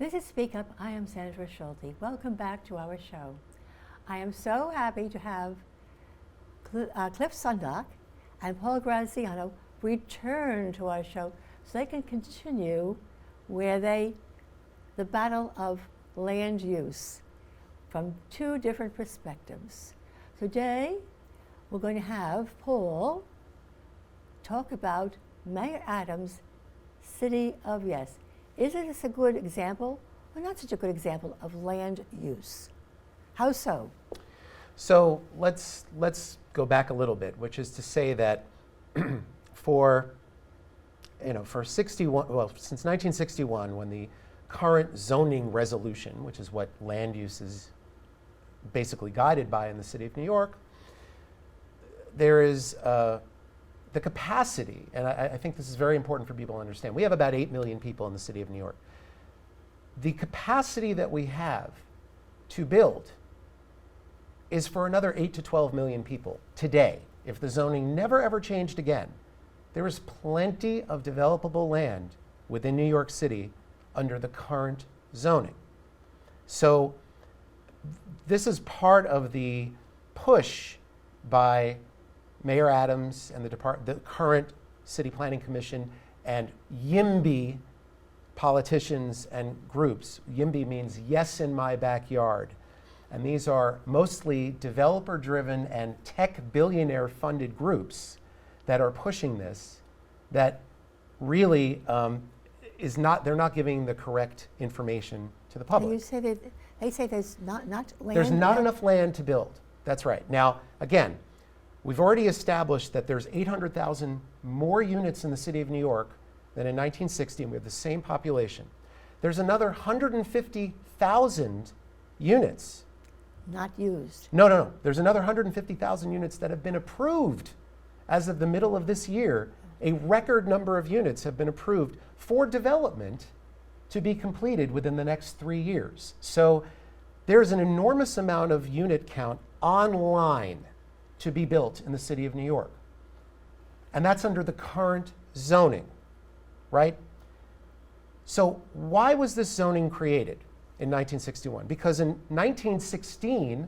This is Speak Up. I am Sandra Schulte. Welcome back to our show. I am so happy to have Cliff Sondock and Paul Graziano return to our show so they can continue where the battle of land use from two different perspectives. Today, we're going to have Paul talk about Mayor Adams' City of Yes. Is it a good example or not such a good example of land use? How so? So let's go back a little bit, which is to say that for 61, well, since 1961, when the current zoning resolution, which is what land use is basically guided by in the city of New York, there is the capacity, and I think this is very important for people to understand. We have about 8 million people in the city of New York. The capacity that we have to build is for another 8 to 12 million people today. If the zoning never ever changed again, there is plenty of developable land within New York City under the current zoning. So this is part of the push by Mayor Adams and the current City Planning Commission and YIMBY politicians and groups. YIMBY means Yes in My Backyard. And these are mostly developer-driven and tech billionaire-funded groups that are pushing this, that really they're not giving the correct information to the public. You say that they say there's not land. There's not enough land to build. That's right. Now, again, we've already established that there's 800,000 more units in the city of New York than in 1960, and we have the same population. There's another 150,000 units. Not used. No. There's another 150,000 units that have been approved as of the middle of this year. A record number of units have been approved for development to be completed within the next 3 years. So there's an enormous amount of unit count online to be built in the city of New York. And that's under the current zoning, right? So why was this zoning created in 1961? Because in 1916,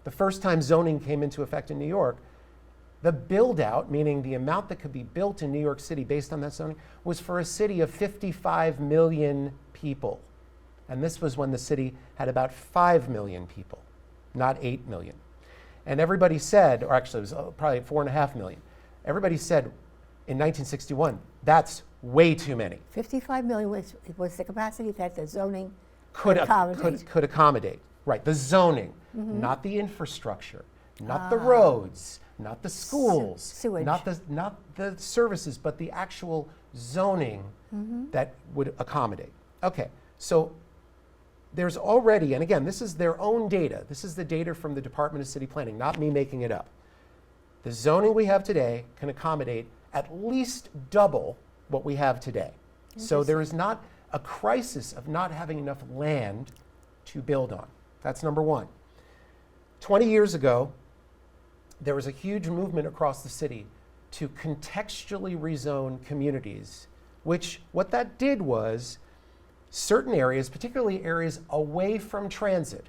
the first time zoning came into effect in New York, the build out, meaning the amount that could be built in New York City based on that zoning, was for a city of 55 million people. And this was when the city had about 5 million people, not 8 million. And everybody said, or actually it was probably 4.5 million. Everybody said in 1961, that's way too many. 55 million was the capacity that the zoning could accommodate. Right, the zoning, not the infrastructure, not the roads, not the schools, sewage. not the services, but the actual zoning that would accommodate. Okay, so there's already, and again, this is their own data. This is the data from the Department of City Planning, not me making it up. The zoning we have today can accommodate at least double what we have today. So there is not a crisis of not having enough land to build on. That's number one. 20 years ago, there was a huge movement across the city to contextually rezone communities, which what that did was certain areas, particularly areas away from transit,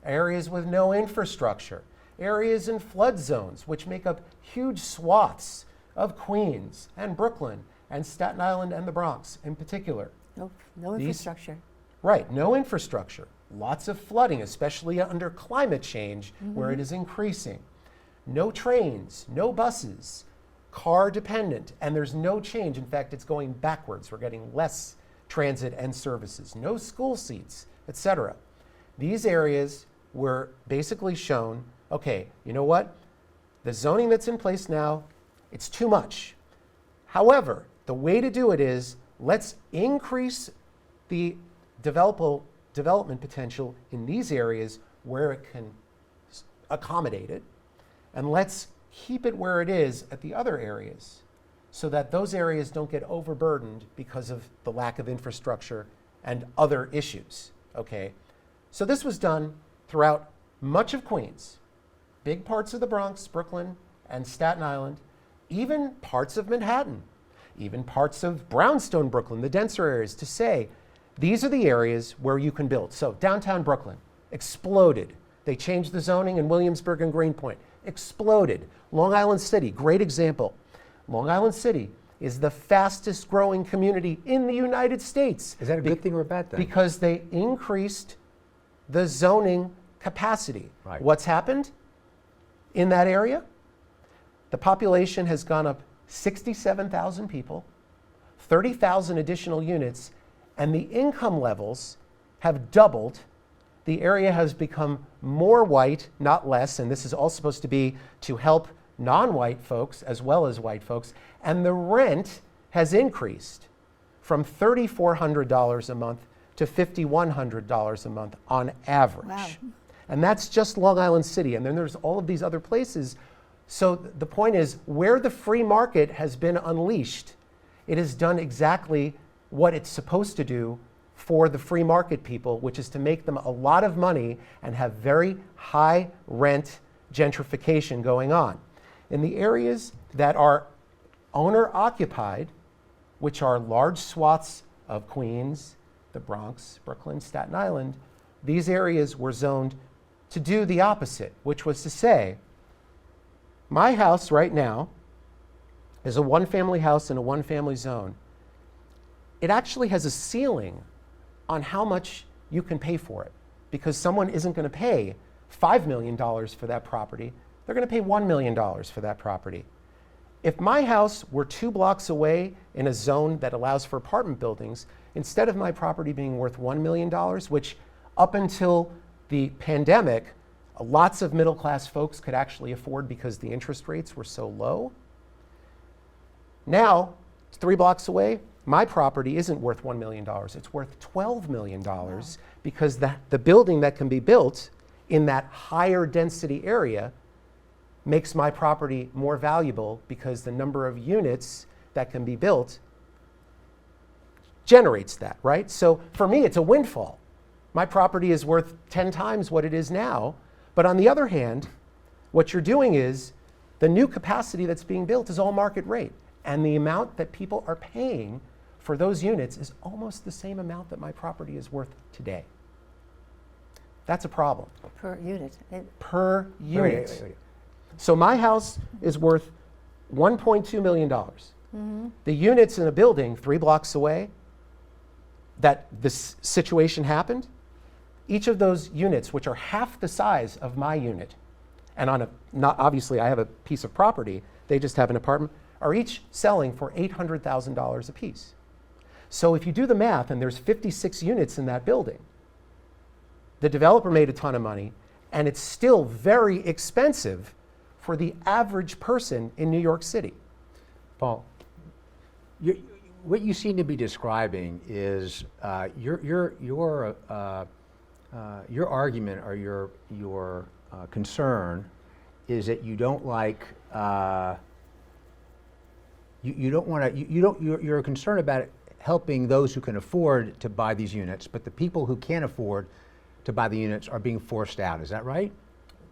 areas with no infrastructure, areas in flood zones, which make up huge swaths of Queens and Brooklyn and Staten Island and the Bronx in particular. No infrastructure. Right, no infrastructure. Lots of flooding, especially under climate change, where it is increasing. No trains, no buses, car dependent, and there's no change. In fact, it's going backwards. We're getting less transit and services, no school seats, etc. These areas were basically shown, okay, you know what? The zoning that's in place now, it's too much. However, the way to do it is let's increase the development potential in these areas where it can accommodate it, and let's keep it where it is at the other areas so that those areas don't get overburdened because of the lack of infrastructure and other issues, okay? So this was done throughout much of Queens, big parts of the Bronx, Brooklyn, and Staten Island, even parts of Manhattan, even parts of brownstone Brooklyn, the denser areas, to say These are the areas where you can build. So downtown Brooklyn exploded. They changed the zoning in Williamsburg and Greenpoint. Exploded. Long Island City, great example. Long Island City is the fastest growing community in the United States. Is that a good thing or a bad thing? Because they increased the zoning capacity. Right. What's happened in that area? The population has gone up 67,000 people, 30,000 additional units, and the income levels have doubled. The area has become more white, not less, and this is all supposed to be to help non-white folks as well as white folks, and the rent has increased from $3,400 a month to $5,100 a month on average. Wow. And that's just Long Island City, and then there's all of these other places. So the point is, where the free market has been unleashed, it has done exactly what it's supposed to do for the free market people, which is to make them a lot of money and have very high rent gentrification going on. In the areas that are owner occupied, which are large swaths of Queens, the Bronx, Brooklyn, Staten Island, these areas were zoned to do the opposite, which was to say, my house right now is a one-family house in a one-family zone. It actually has a ceiling on how much you can pay for it, because someone isn't going to pay $5 million for that property. They're going to pay $1 million for that property. If my house were 2 blocks away in a zone that allows for apartment buildings, instead of my property being worth $1 million, which up until the pandemic, lots of middle-class folks could actually afford because the interest rates were so low. Now, 3 blocks away, my property isn't worth $1 million. It's worth $12 million because the building that can be built in that higher density area makes my property more valuable because the number of units that can be built generates that, right? So for me, it's a windfall. My property is worth 10 times what it is now. But on the other hand, what you're doing is the new capacity that's being built is all market rate. And the amount that people are paying for those units is almost the same amount that my property is worth today. That's a problem. Per unit. Per unit. Wait. So my house is worth $1.2 million. The units in a building 3 blocks away that this situation happened, each of those units, which are half the size of my unit, and on a, not obviously I have a piece of property, they just have an apartment, are each selling for $800,000 a piece. So if you do the math, and there's 56 units in that building, the developer made a ton of money, and it's still very expensive for the average person in New York City. Paul, what you seem to be describing is your argument or your concern is that you don't like you're concerned about helping those who can afford to buy these units, but the people who can't afford to buy the units are being forced out. Is that right?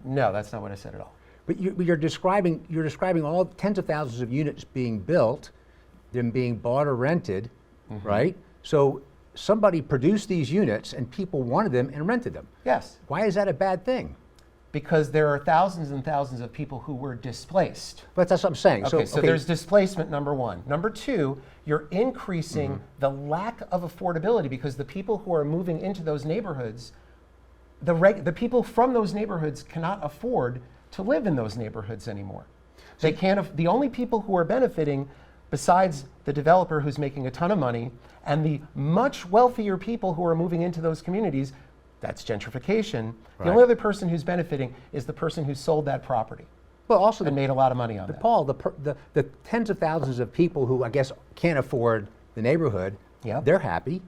No, that's not what I said at all. But you're describing all tens of thousands of units being built, them being bought or rented, right? So somebody produced these units and people wanted them and rented them. Yes. Why is that a bad thing? Because there are thousands and thousands of people who were displaced. But that's what I'm saying. Okay, so there's displacement, number one. Number two, you're increasing the lack of affordability because the people who are moving into those neighborhoods, the people from those neighborhoods cannot afford to live in those neighborhoods anymore. They can't. The only people who are benefiting, besides the developer who's making a ton of money, and the much wealthier people who are moving into those communities, that's gentrification. Right. The only other person who's benefiting is the person who sold that property. Well, also and made a lot of money on that. Paul, the tens of thousands of people who I guess can't afford the neighborhood, they're happy.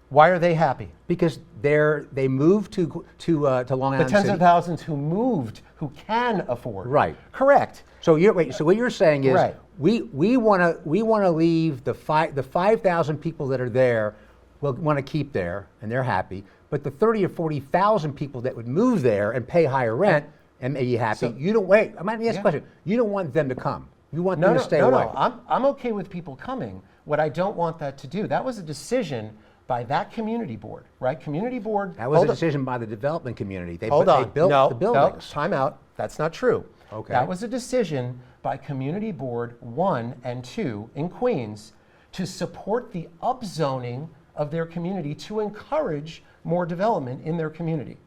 Why are they happy? Because they moved to Long Island The tens City. of thousands who moved, who can afford. Right. Correct. So so what you're saying is Right. we want to leave the 5,000 people that are there, we'll want to keep there and they're happy, but the 30 or 40,000 people that would move there and pay higher rent and may be happy, So- you don't wait. I might ask a question. You don't want them to come. You want them to stay away. No. I'm okay with people coming. What I don't want that to do, that was a decision by that community board, right? Community board. That was hold a up. decision by the development community. They Hold on. built no, the buildings. No, time out. That's not true. Okay. That was a decision by Community Board 1 and 2 in Queens to support the upzoning of their community to encourage more development in their community.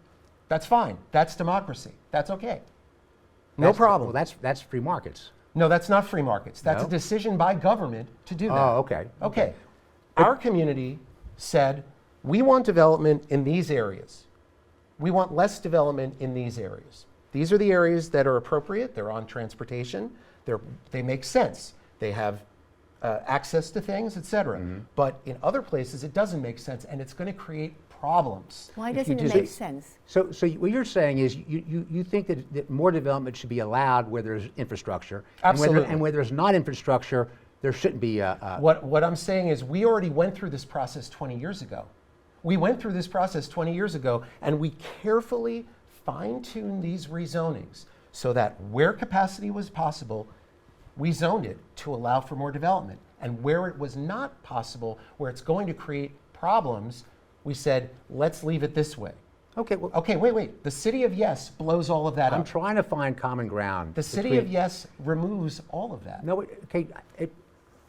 That's fine. That's democracy. That's okay. No That's- problem. Well, that's free markets. No, that's not free markets. That's No? a decision by government to do that. Oh, okay. Okay. Our community said, we want development in these areas. We want less development in these areas. These are the areas that are appropriate. They're on transportation. They make sense. They have access to things, et cetera. But in other places, it doesn't make sense, and it's going to create problems. Why If you doesn't it do- make sense? So what you're saying is you think that more development should be allowed where there's infrastructure. Absolutely. And where there's not infrastructure, there shouldn't be What I'm saying is we already went through this process 20 years ago. We went through this process 20 years ago, and we carefully fine-tuned these rezonings so that where capacity was possible, we zoned it to allow for more development. And where it was not possible, where it's going to create problems, we said, let's leave it this way. Okay, well, Okay, wait. The city of Yes blows all of that I'm up. trying to find common ground. The city between- of Yes removes all of that. No, okay,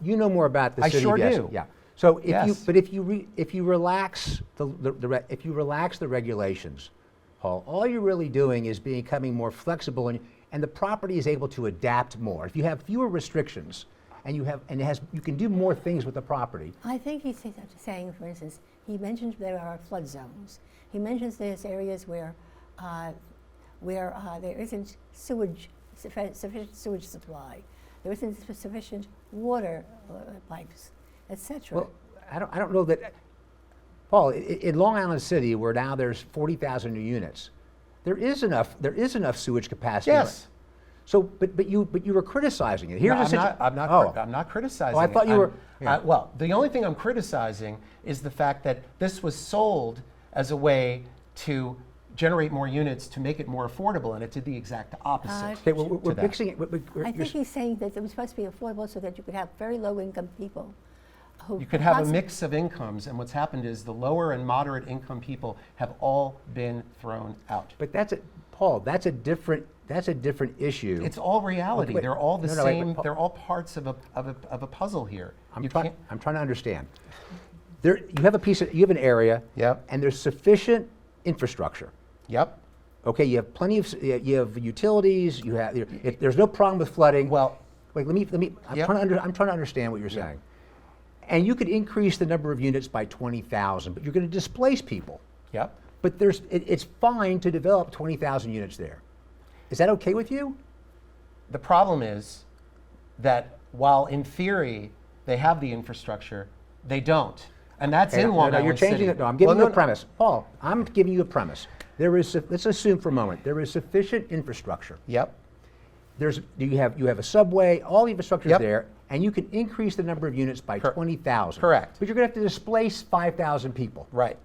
you know more about the I city sure of Yes. do. Yeah. So Yes. if you relax if you relax the regulations, Paul, all you're really doing is becoming more flexible, and the property is able to adapt more. If you have fewer restrictions, and you can do more things with the property. I think he's saying, for instance, he mentions there are flood zones. He mentions there's areas where there isn't sufficient sewage supply. There isn't sufficient water pipes, etc. Well, I don't know that, Paul. In Long Island City, where now there's 40,000 new units, there is enough sewage capacity. Yes. So, but you were criticizing it. Here's No, a I'm not criticizing. Oh, I thought it. you were. Well, the only thing I'm criticizing is the fact that this was sold as a way to generate more units to make it more affordable, and it did the exact opposite. Okay, we're that. mixing it. I think he's saying that it was supposed to be affordable so that you could have very low-income people who You could have a possi- mix of incomes, and what's happened is the lower and moderate income people have all been thrown out. But Paul. That's a different issue. It's all reality. Okay, wait. They're all the No, wait, same. Paul. They're all parts of a puzzle here. I'm You trying can't- to understand. You have an area. Yep. And there's sufficient infrastructure. Yep. Okay, you have plenty of you have utilities. If there's no problem with flooding. Well, wait. Let me. I'm Yep. trying to understand what you're saying. And you could increase the number of units by 20,000, but you're going to displace people. Yep. But it's fine to develop 20,000 units there. Is that okay with you? The problem is that while in theory they have the infrastructure, they don't. And that's in Long Island you're changing City. it. No, I'm giving Well, you a premise. Paul, I'm giving you a premise. Let's assume for a moment, there is sufficient infrastructure. Yep. You have a subway, all the infrastructure is Yep. there, and you can increase the number of units by 20,000. Correct. But you're going to have to displace 5,000 people. Right.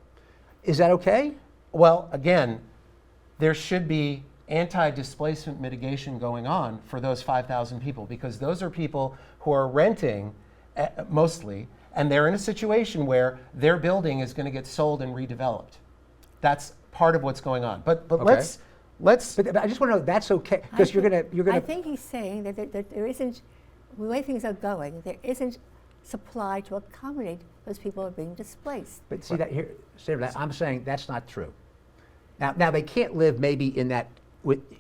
Is that okay? Well, again, there should be anti-displacement mitigation going on for those 5,000 people, because those are people who are renting mostly, and they're in a situation where their building is going to get sold and redeveloped. That's part of what's going on. But Okay. let's But I just want to know that's okay because you're going to. I think he's saying that there isn't, the way things are going, there isn't supply to accommodate those people who are being displaced. But see that here, Sarah, I'm saying that's not true. Now they can't live maybe in that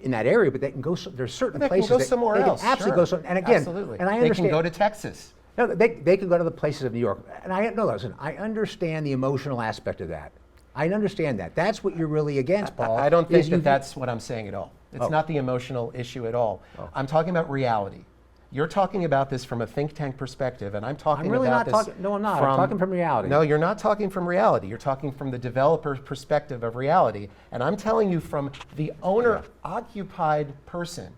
area, but they can go. There's certain they places can go that somewhere they else. Can absolutely sure. go some. And again, Absolutely. and I they understand. can go to Texas. No, they can go to the places of New York. And listen, I understand the emotional aspect of that. I understand that. That's what you're really against, Paul. I don't think is you- that's what I'm saying at all. It's Oh. not the emotional issue at all. Oh. I'm talking about reality. You're talking about this from a think tank perspective, and I'm talking I'm really about not this talking. No, I'm not. I'm talking from reality. No, you're not talking from reality. You're talking from the developer's perspective of reality. And I'm telling you from the owner-occupied person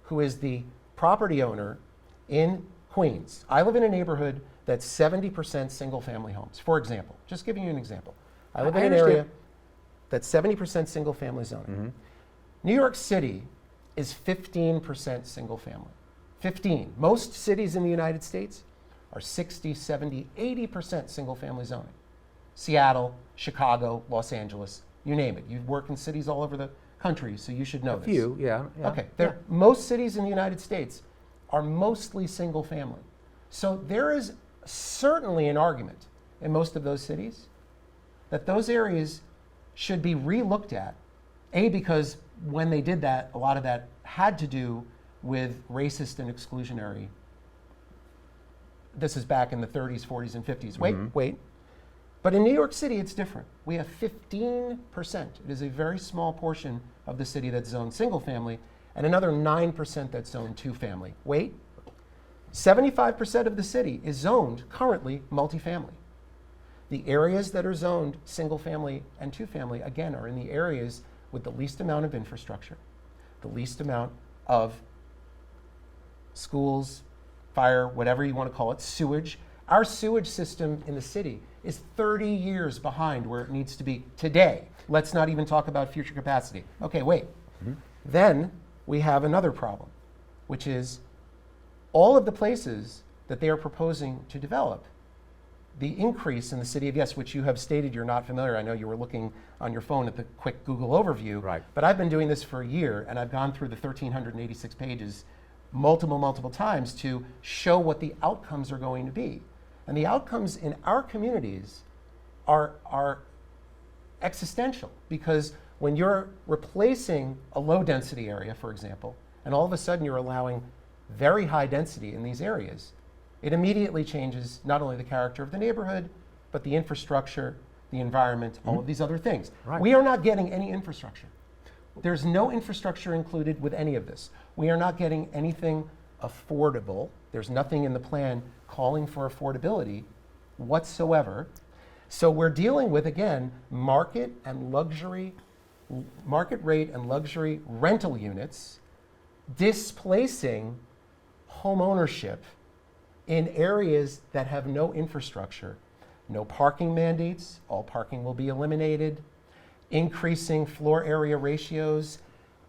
who is the property owner in Queens. I live in a neighborhood that's 70% single-family homes, for example. Just giving you an example. I live in I an understand. area that's 70% single-family zoning. Mm-hmm. New York City is 15% single-family. 15. Most cities in the United States are 60, 70, 80% single-family zoning. Seattle, Chicago, Los Angeles, you name it. You work in cities all over the country, so you should know this. A few, yeah. Okay, yeah. most cities in the United States are mostly single family. So there is certainly an argument in most of those cities that those areas should be re-looked at. A, because when they did that, a lot of that had to do with racist and exclusionary. This is back in the 30s, 40s, and 50s. Wait. But in New York City, it's different. We have 15%. It is a very small portion of the city that's zoned single family, and another 9% that's zoned two family. Wait. 75% of the city is zoned currently multifamily. The areas that are zoned single family and two family, again, are in the areas with the least amount of infrastructure, the least amount of schools, fire, whatever you want to call it, sewage. Our sewage system in the city is 30 years behind where it needs to be today. Let's not even talk about future capacity. Okay, wait. Then we have another problem, which is all of the places that they are proposing to develop, the increase in the city of Yes, which you have stated you're not familiar. I know you were looking on your phone at the quick Google overview. Right. But I've been doing this for a year, and I've gone through the 1,386 pages multiple times to show what the outcomes are going to be. And the outcomes in our communities are existential, because when you're replacing a low density area, for example, and all of a sudden you're allowing very high density in these areas, it immediately changes not only the character of the neighborhood, but the infrastructure, the environment, all of these other things. Right. We are not getting any infrastructure. There's no infrastructure included with any of this. We are not getting anything affordable. There's nothing in the plan calling for affordability whatsoever. So we're dealing with, again, market rate and luxury rental units displacing home ownership in areas that have no infrastructure. No parking mandates, all parking will be eliminated, increasing floor area ratios,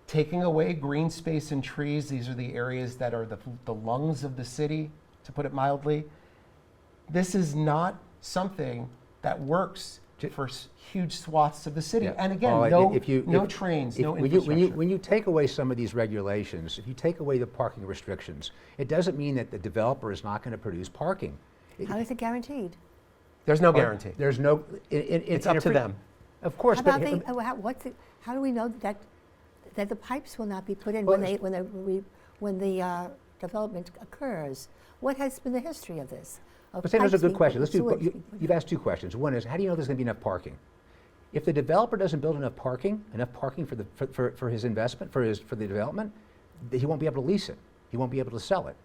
taking away green space and trees. These are the areas that are the lungs of the city, to put it mildly. This is not something that works for huge swaths of the city. Yeah. And again, no trains, no infrastructure. When you take away some of these regulations, if you take away the parking restrictions, it doesn't mean that the developer is not going to produce parking. How is it guaranteed? There's no guarantee. There's no. It's up to them. Of course, How, but about how do we know that the pipes will not be put in Well, when the development occurs? What has been the history of this? But Sam, that's a Pipes good being question. put in sewage being put You've asked two questions. One is, how do you know there's going to be enough parking? If the developer doesn't build enough parking for his investment, for the development, he won't be able to lease it. He won't be able to sell it.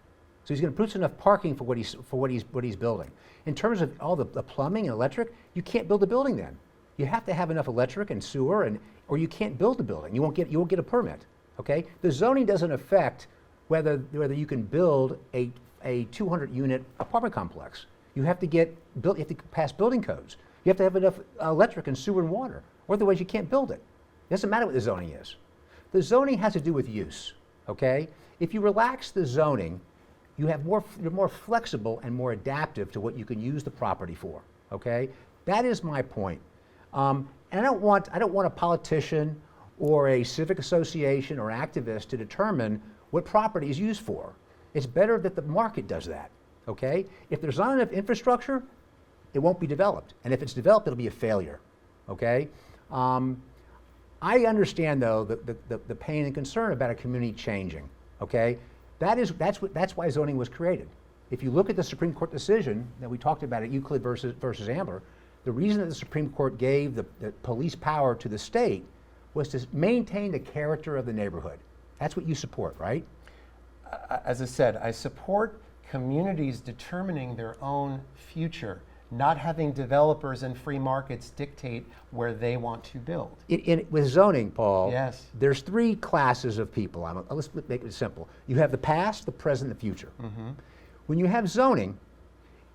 So he's going to produce enough parking for what he's building. In terms of all the plumbing and electric, you can't build a building then. You have to have enough electric and sewer, or you can't build the building. You won't get a permit. Okay. The zoning doesn't affect whether you can build a 200-unit apartment complex. You have to pass building codes. You have to have enough electric and sewer and water, or otherwise you can't build it. It doesn't matter what the zoning is. The zoning has to do with use. Okay. If you relax the zoning, you're more flexible and more adaptive to what you can use the property for. Okay. That is my point. And I don't want a politician or a civic association or activist to determine what property is used for. It's better that the market does that, okay? If there's not enough infrastructure, it won't be developed. And if it's developed, it'll be a failure, okay? I understand, though, the pain and concern about a community changing, okay? That's why zoning was created. If you look at the Supreme Court decision that we talked about at Euclid versus Ambler, the reason that the Supreme Court gave the police power to the state was to maintain the character of the neighborhood. That's what you support, right? As I said, I support communities determining their own future, not having developers and free markets dictate where they want to build. With zoning, Paul, yes, there's three classes of people. Let's make it simple. You have the past, the present, the future. Mm-hmm. When you have zoning,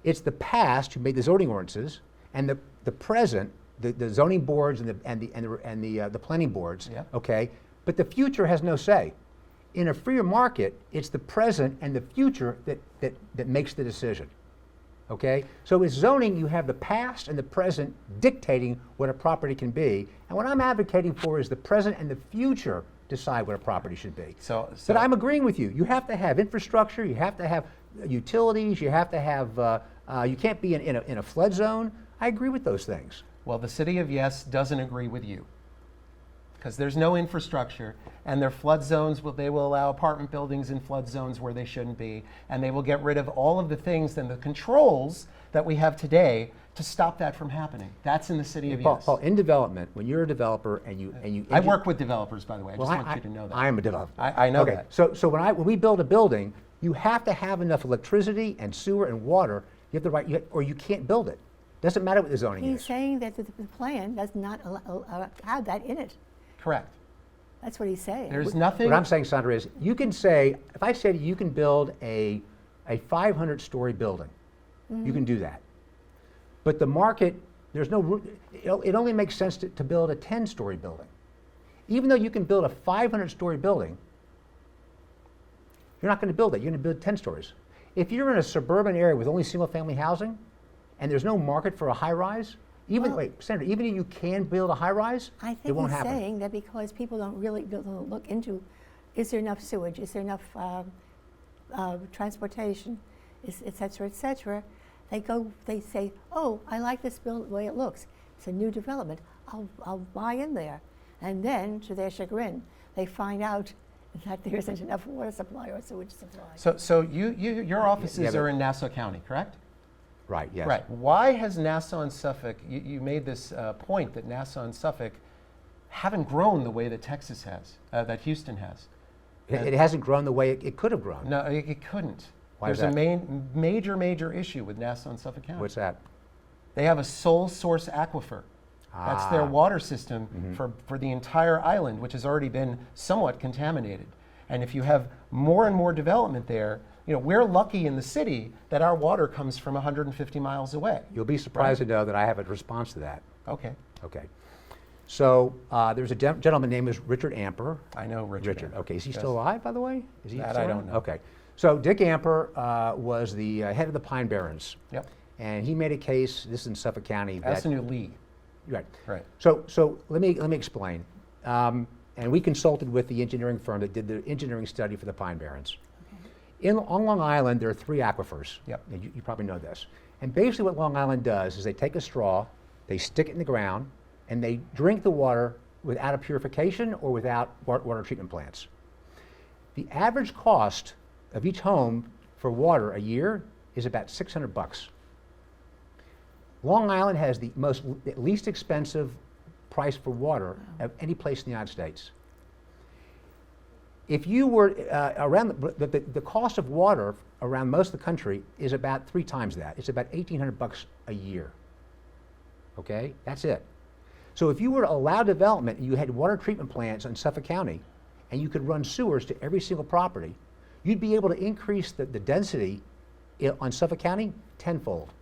it's the past who made the zoning ordinances, and the present, the zoning boards and the planning boards. Yeah. Okay, but the future has no say. In a freer market, it's the present and the future that makes the decision. Okay? So with zoning, you have the past and the present dictating what a property can be. And what I'm advocating for is the present and the future decide what a property should be. But I'm agreeing with you. You have to have infrastructure, you have to have utilities, you have to have, you can't be in a flood zone. I agree with those things. Well, the city of Yes doesn't agree with you, because there's no infrastructure, and their flood zones, they will allow apartment buildings in flood zones where they shouldn't be, and they will get rid of all of the things and the controls that we have today to stop that from happening. That's in the city of Yes. Paul, in development, when you're a developer and you I work with developers, by the way. I just want you to know that. I am a developer. I know that. So when we build a building, you have to have enough electricity and sewer and water. You have the right, or you can't build it. Doesn't matter what the zoning is. He's saying that the plan does not have that in it. Correct. That's what he's saying. There's nothing. What I'm saying, Sandra, is you can say, if I said you can build a 500-story building, you can do that. But the market, there's no, it only makes sense to build a 10-story building. Even though you can build a 500-story building, you're not going to build it. You're going to build 10 stories. If you're in a suburban area with only single-family housing, and there's no market for a high-rise, even Sandra, even if you can build a high-rise, it won't happen. I think he's saying that because people don't look into, is there enough sewage, is there enough transportation, et cetera, they say, oh, I like this build the way it looks. It's a new development. I'll buy in there. And then, to their chagrin, they find out that there isn't enough water supply or sewage supply. So your offices are in Nassau County, correct? Right, yes. Right. Why has Nassau and Suffolk, you made this point that Nassau and Suffolk haven't grown the way that Texas has, that Houston has? It hasn't grown the way it could have grown. No, it couldn't. Why is There's that? a major issue with Nassau and Suffolk County. What's that? They have a sole source aquifer. That's their water system for the entire island, which has already been somewhat contaminated. And if you have more and more development there, we're lucky in the city that our water comes from 150 miles away. You'll be surprised to know that I have a response to that. Okay. Okay. So there's a gentleman named Richard Amper. I know Richard. Amper. Okay. Is he Yes. still alive, by the way? Is he That still I alive? don't know. Okay. So Dick Amper was the head of the Pine Barrens. Yep. And he made a case, this is in Suffolk County. That's a new league. Right. Right. So let me explain. And we consulted with the engineering firm that did the engineering study for the Pine Barrens. On Long Island, there are 3 aquifers. Yep. And you probably know this. And basically what Long Island does is they take a straw, they stick it in the ground, and they drink the water without a purification or without water treatment plants. The average cost of each home for water a year is about $600. Long Island has the least expensive price for water of any place in the United States. If you were around the cost of water around most of the country is about 3 times that. It's about $1,800 a year. Okay, that's it. So if you were to allow development and you had water treatment plants in Suffolk County, and you could run sewers to every single property, you'd be able to increase the density on Suffolk County tenfold.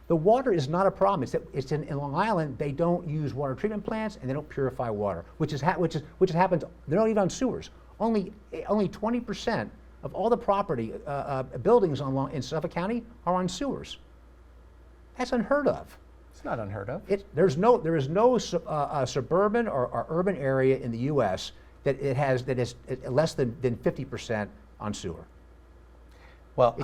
The water is not a problem. It's in Long Island. They don't use water treatment plants and they don't purify water, which happens. They're not even on sewers. Only 20% of all the property buildings in Suffolk County are on sewers. That's unheard of. It's not unheard of. There is no suburban or urban area in the U.S. that is less than 50% on sewer. Well,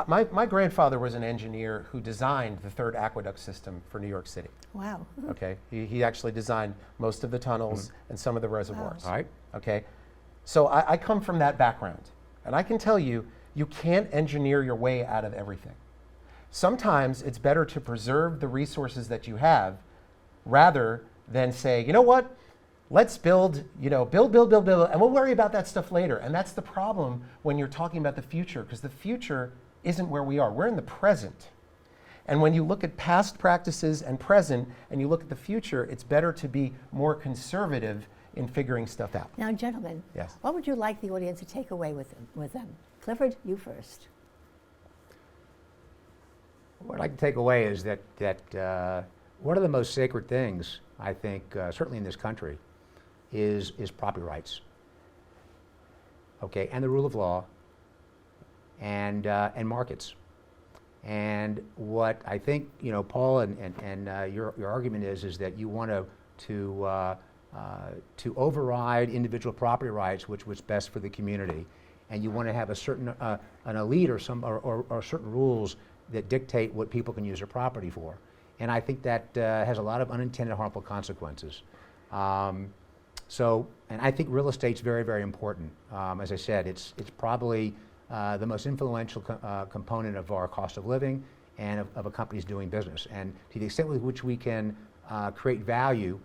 my grandfather was an engineer who designed the 3rd aqueduct system for New York City. Wow. Okay, he actually designed most of the tunnels and some of the reservoirs. All right. Okay, so I come from that background, and I can tell you, you can't engineer your way out of everything. Sometimes it's better to preserve the resources that you have rather than say, you know what? Let's build, build, and we'll worry about that stuff later. And that's the problem when you're talking about the future, because the future isn't where we are. We're in the present. And when you look at past practices and present, and you look at the future, it's better to be more conservative in figuring stuff out. Now, gentlemen, Yes. What would you like the audience to take away with them? Clifford, you first. What I'd like to take away is that one of the most sacred things, I think, certainly in this country, is property rights. Okay, and the rule of law, and markets. And what I think, Paul, and your argument is that you want to override individual property rights, which was best for the community, and you want to have a certain an elite or certain rules that dictate what people can use their property for. And I think that has a lot of unintended harmful consequences. And I think real estate's very, very important. As I said, it's probably the most influential component of our cost of living and of a company's doing business. And to the extent with which we can create value,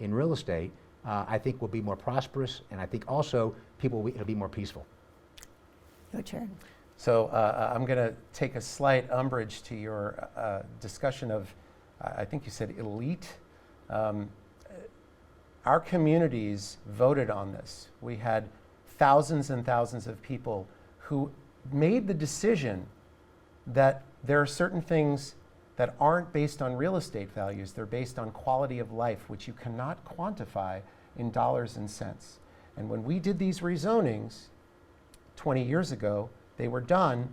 in real estate, I think we'll be more prosperous, and I think also people will be more peaceful. Your turn. So I'm going to take a slight umbrage to your discussion of, I think you said elite. Our communities voted on this. We had thousands and thousands of people who made the decision that there are certain things that aren't based on real estate values. They're based on quality of life, which you cannot quantify in dollars and cents. And when we did these rezonings 20 years ago, they were done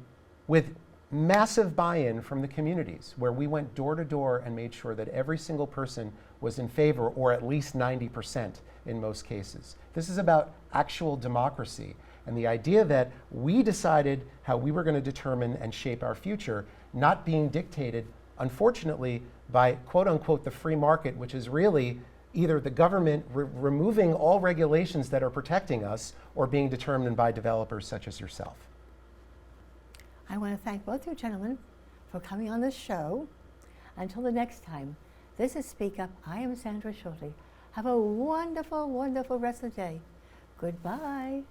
with massive buy-in from the communities, where we went door to door and made sure that every single person was in favor, or at least 90% in most cases. This is about actual democracy. And the idea that we decided how we were going to determine and shape our future, not being dictated, unfortunately, by quote unquote the free market, which is really either the government removing all regulations that are protecting us, or being determined by developers such as yourself. I want to thank both you gentlemen for coming on this show. Until the next time, this is Speak Up. I am Sandra Schulte. Have a wonderful, wonderful rest of the day. Goodbye.